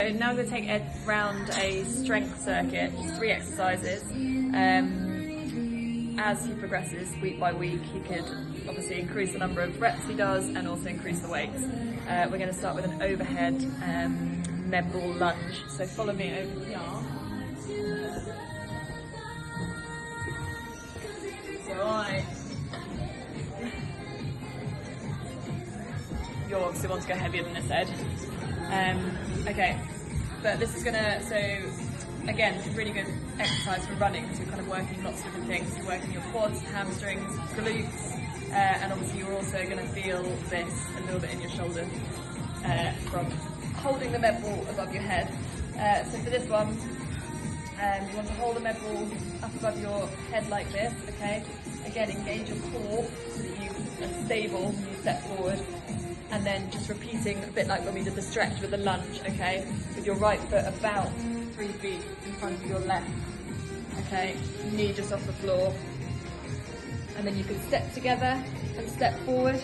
So now I'm going to take Ed round a strength circuit, just 3 exercises. As he progresses week by week, he could obviously increase the number of reps he does and also increase the weights. We're going to start with an overhead med ball lunge. So follow me over the arm. You'll obviously want to go heavier than this, Ed. Okay, but this is gonna, so again, really good exercise for running, so you're kind of working lots of different things. You're working your quads, hamstrings, glutes, and obviously you're also gonna feel this a little bit in your shoulder from holding the med ball above your head. So for this one, you want to hold the med ball up above your head like this, okay? Again, engage your core so that you are stable when you step forward. And then just repeating a bit like when we did the stretch with the lunge, okay? With your right foot about 3 feet in front of your left, okay? Knee just off the floor. And then you can step together and step forward,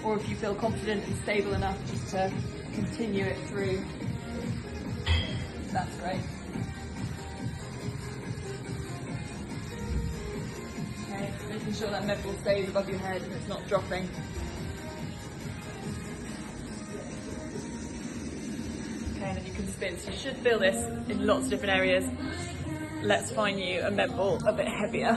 or if you feel confident and stable enough just to continue it through, that's great. Okay, making sure that med ball stays above your head and it's not dropping. And then you can spin, so you should feel this in lots of different areas. Let's find you a med ball a bit heavier.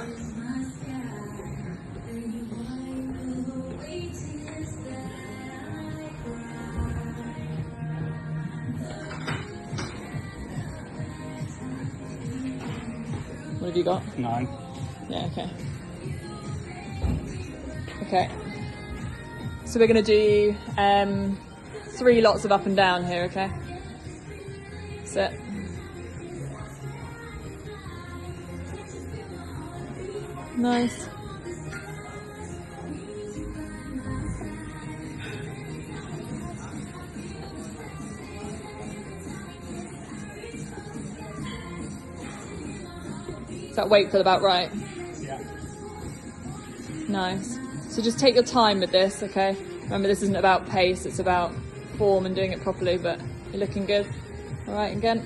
What have you got? 9. Yeah, okay. Okay. So we're going to do 3 lots of up and down here, okay? Sit. Nice. Does that weight feel about right? Yeah. Nice. So just take your time with this, okay? Remember, this isn't about pace, it's about form and doing it properly, but you're looking good. All right, again.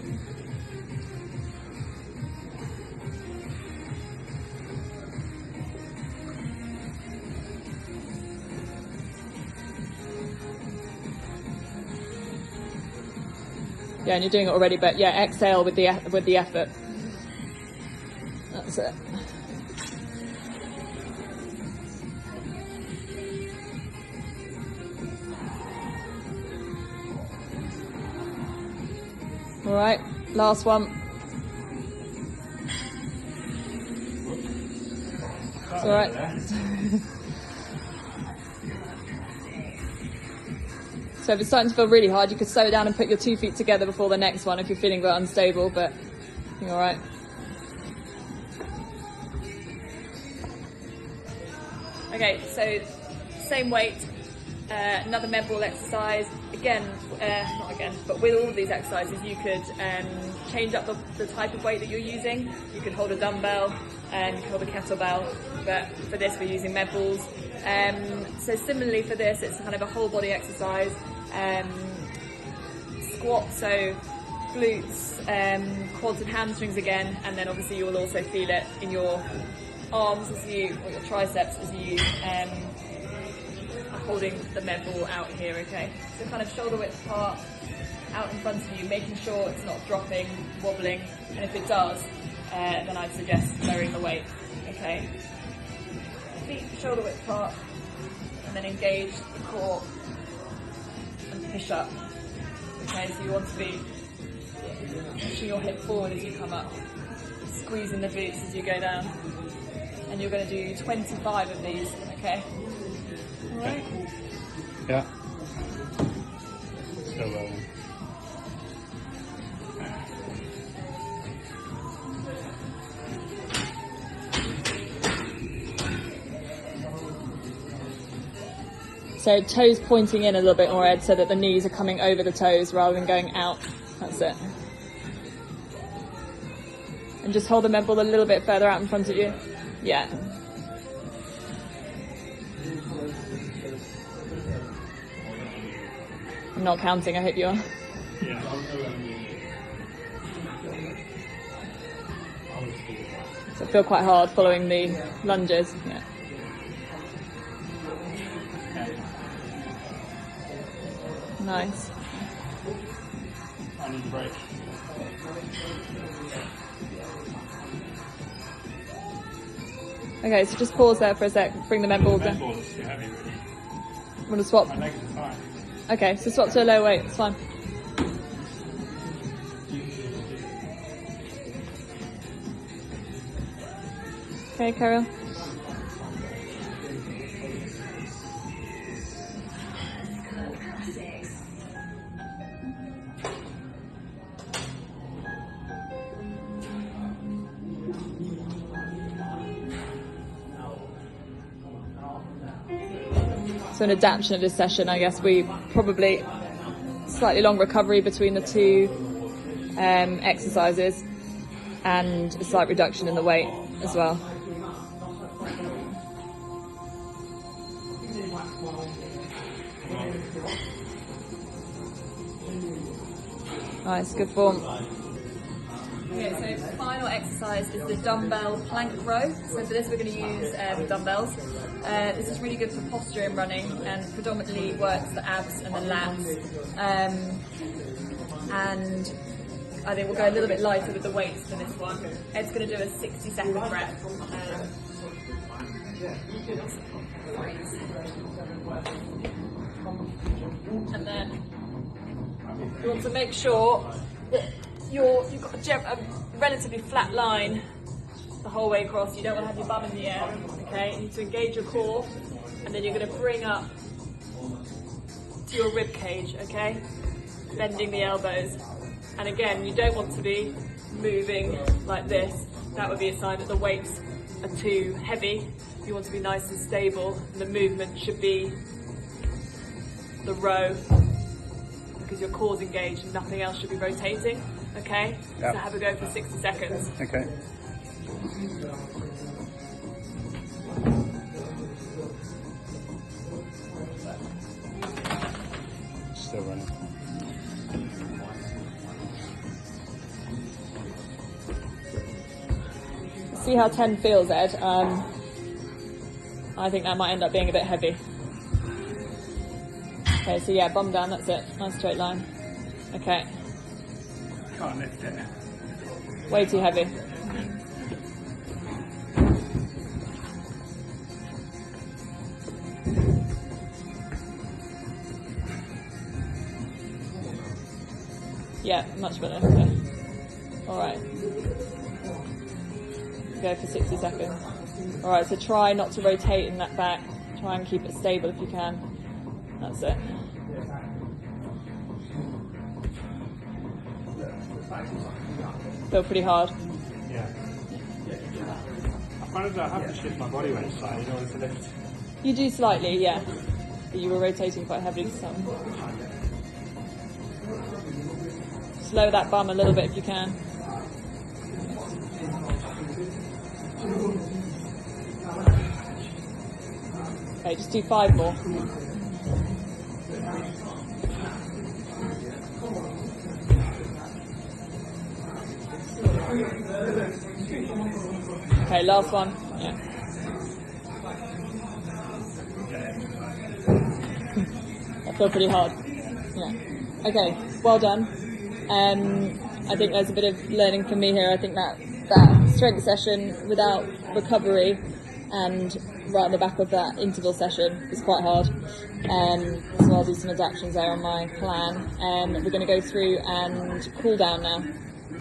Yeah, and you're doing it already, but yeah, exhale with the effort. That's it. All right, last one. It's all right. So if it's starting to feel really hard, you could slow down and put your 2 feet together before the next one if you're feeling a bit unstable, but you're all right. Okay, so same weight, another med ball exercise. Again, not again, but with all of these exercises, you could change up the type of weight that you're using. You could hold a dumbbell, you could hold a kettlebell, but for this we're using med balls. So similarly for this, it's kind of a whole body exercise. Squat, so glutes, quads and hamstrings again, and then obviously you will also feel it in your arms or your triceps as you holding the med ball out here, okay? So kind of shoulder width apart, out in front of you, making sure it's not dropping, wobbling, and if it does, then I'd suggest lowering the weight, okay? Feet shoulder width apart, and then engage the core and push up, okay? So you want to be pushing your hip forward as you come up, squeezing the glutes as you go down, and you're going to do 25 of these, okay? Right. Yeah. Still rolling. So toes pointing in a little bit more, Ed, so that the knees are coming over the toes rather than going out. That's it. And just hold the med ball a little bit further out in front of you. Yeah. I'm not counting, I hope you are. Yeah. So I feel quite hard following the lunges. Yeah. Nice. I need a break. Okay, so just pause there for a sec. Bring the med ball down. Ball is too heavy, really. Want to swap? My legs are fine. Okay, so swap to a low weight. It's fine. Okay, carry on. So an adaptation of this session, I guess we probably slightly long recovery between the two exercises and a slight reduction in the weight as well. Nice, good form. Okay, so final exercise is the dumbbell plank row. So for this we're going to use dumbbells. This is really good for posture in running and predominantly works the abs and the lats. And I think we'll go a little bit lighter with the weights for this one. Ed's going to do a 60-second rep. And then you want to make sure that you've got a relatively flat line the whole way across. You don't want to have your bum in the air, okay? You need to engage your core, and then you're going to bring up to your rib cage, okay? Bending the elbows. And again, you don't want to be moving like this. That would be a sign that the weights are too heavy. You want to be nice and stable, and the movement should be the row, because your core's engaged and nothing else should be rotating, okay? Yep. So have a go for 60 seconds. Okay. Still running. See how 10 feels, Ed. I think that might end up being a bit heavy. Okay, so yeah, bum down, that's it. Nice straight line. Okay. Can't lift it. Way too heavy. Yeah, much better. Okay. Alright. Go for 60 seconds. Alright, so try not to rotate in that back. Try and keep it stable if you can. That's it. Feel pretty hard. Yeah. I find that I have to shift my body weight slightly in order to lift. You do slightly, yeah. But you were rotating quite heavily for some. Slow that bum a little bit if you can. Okay, just do 5 more. Okay, last one. Yeah. That felt pretty hard. Yeah. Okay, well done. I think there's a bit of learning for me here. I think that strength session without recovery and right on the back of that interval session is quite hard. So I'll do some adaptations there on my plan. We're going to go through and cool down now.